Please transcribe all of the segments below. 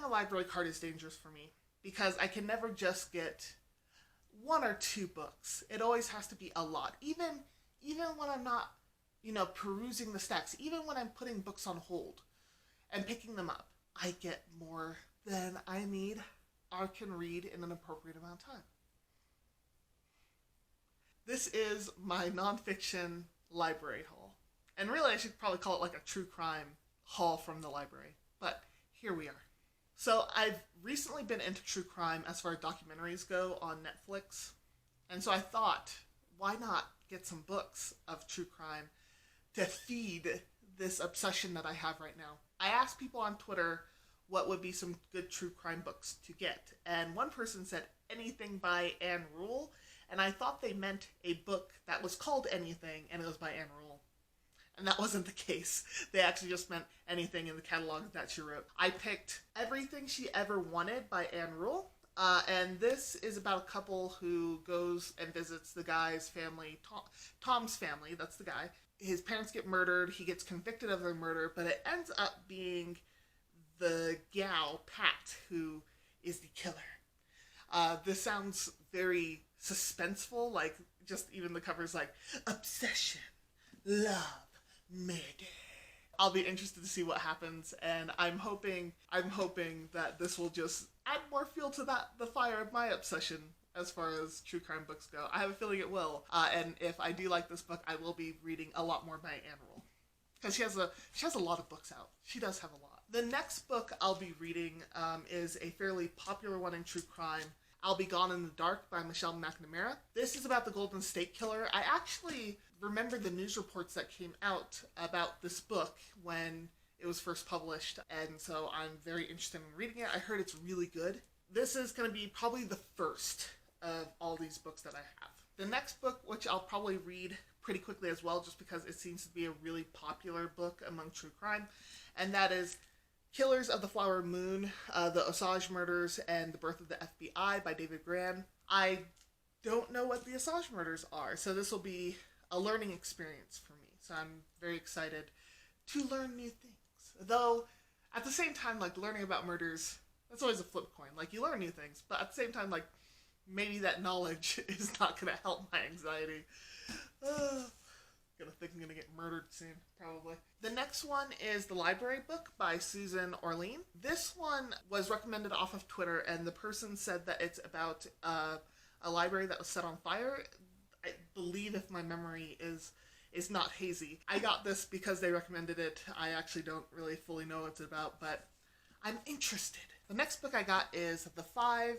a library card is dangerous for me because I can never just get one or two books. It always has to be a lot. Even when I'm not, perusing the stacks, even when I'm putting books on hold and picking them up, I get more than I need or can read in an appropriate amount of time. This is my nonfiction library haul. And really, I should probably call it like a true crime haul from the library. But here we are. So I've recently been into true crime as far as documentaries go on Netflix. And so I thought, why not get some books of true crime to feed this obsession that I have right now? I asked people on Twitter what would be some good true crime books to get. And one person said anything by Anne Rule. And I thought they meant a book that was called Anything, and it was by Anne Rule. And that wasn't the case. They actually just meant anything in the catalog that she wrote. I picked Everything She Ever Wanted by Anne Rule. And this is about a couple who goes and visits the guy's family, Tom's family, that's the guy. His parents get murdered, he gets convicted of their murder, but it ends up being the gal, Pat, who is the killer. This sounds very suspenseful, like just even the cover's like, obsession, love, murder. I'll be interested to see what happens, and I'm hoping that this will just add more fuel to the fire of my obsession as far as true crime books go. I have a feeling it will, and if I do like this book, I will be reading a lot more by Anne Rule. Because she has a lot of books out. She does have a lot. The next book I'll be reading is a fairly popular one in true crime, I'll Be Gone in the Dark by Michelle McNamara. This is about the Golden State Killer. I actually remember the news reports that came out about this book when it was first published, and so I'm very interested in reading it. I heard it's really good. This is going to be probably the first of all these books that I have. The next book, which I'll probably read pretty quickly as well, just because it seems to be a really popular book among true crime, and that is Killers of the Flower Moon, The Osage Murders, and The Birth of the FBI by David Grann. I don't know what the Osage murders are, so this will be a learning experience for me. So I'm very excited to learn new things. Though, at the same time, like, learning about murders, that's always a flip coin. Like, you learn new things, but at the same time, like, maybe that knowledge is not going to help my anxiety. Gonna think I'm gonna get murdered soon, probably. The next one is The Library Book by Susan Orlean. This one was recommended off of Twitter, and the person said that it's about a library that was set on fire. I believe, if my memory is not hazy. I got this because they recommended it. I actually don't really fully know what it's about, but I'm interested. The next book I got is The Five,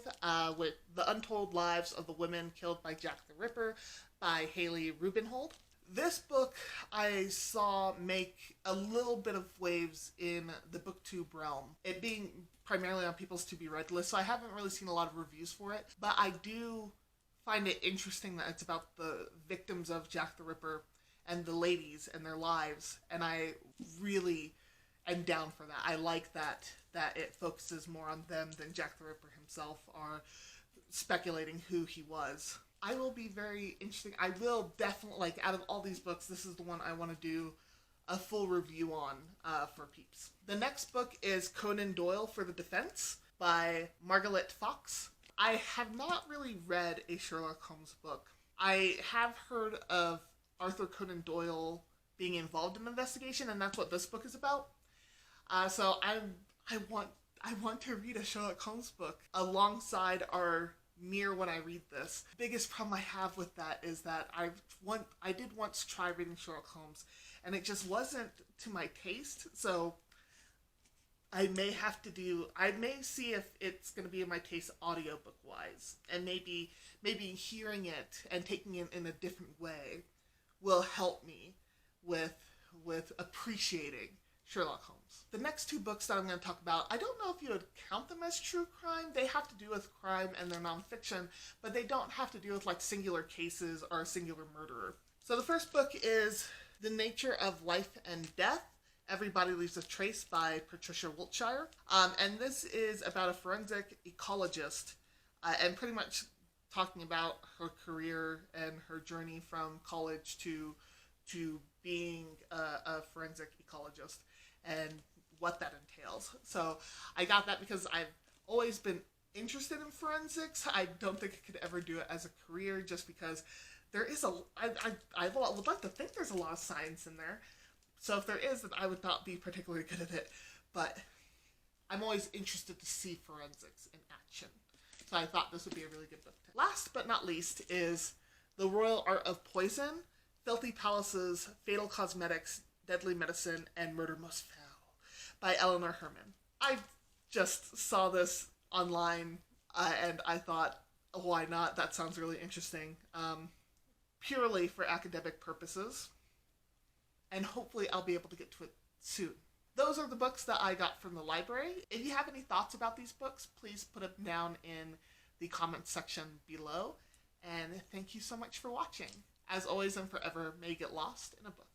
with The Untold Lives of the Women Killed by Jack the Ripper by Haley Rubinhold. This book I saw make a little bit of waves in the booktube realm, it being primarily on people's to-be-read list, so I haven't really seen a lot of reviews for it, but I do find it interesting that it's about the victims of Jack the Ripper and the ladies and their lives, and I really am down for that. I like that it focuses more on them than Jack the Ripper himself, or speculating who he was. I will be very interesting. I will definitely, like, out of all these books, this is the one I want to do a full review on for peeps. The next book is Conan Doyle for the Defense by Margaret Fox. I have not really read a Sherlock Holmes book. I have heard of Arthur Conan Doyle being involved in the investigation, and that's what this book is about. So I want to read a Sherlock Holmes book alongside our mirror when I read this. The biggest problem I have with that is that I did once try reading Sherlock Holmes, and it just wasn't to my taste, so I may see if it's going to be in my taste audiobook-wise, and maybe hearing it and taking it in a different way will help me with appreciating Sherlock Holmes. The next two books that I'm going to talk about, I don't know if you would count them as true crime. They have to do with crime and they're nonfiction, but they don't have to do with, like, singular cases or a singular murderer. So the first book is The Nature of Life and Death, Everybody Leaves a Trace by Patricia Wiltshire. And this is about a forensic ecologist and pretty much talking about her career and her journey from college to being a forensic ecologist, and what that entails. So I got that because I've always been interested in forensics. I don't think I could ever do it as a career just because there is I would like to think there's a lot of science in there. So if there is, then I would not be particularly good at it. But I'm always interested to see forensics in action. So I thought this would be a really good book. Last but not least is The Royal Art of Poison, Filthy Palaces, Fatal Cosmetics, Deadly Medicine, and Murder Most Foul by Eleanor Herman. I just saw this online and I thought, oh, why not? That sounds really interesting. Purely for academic purposes. And hopefully I'll be able to get to it soon. Those are the books that I got from the library. If you have any thoughts about these books, please put them down in the comments section below. And thank you so much for watching. As always and forever, may you get lost in a book.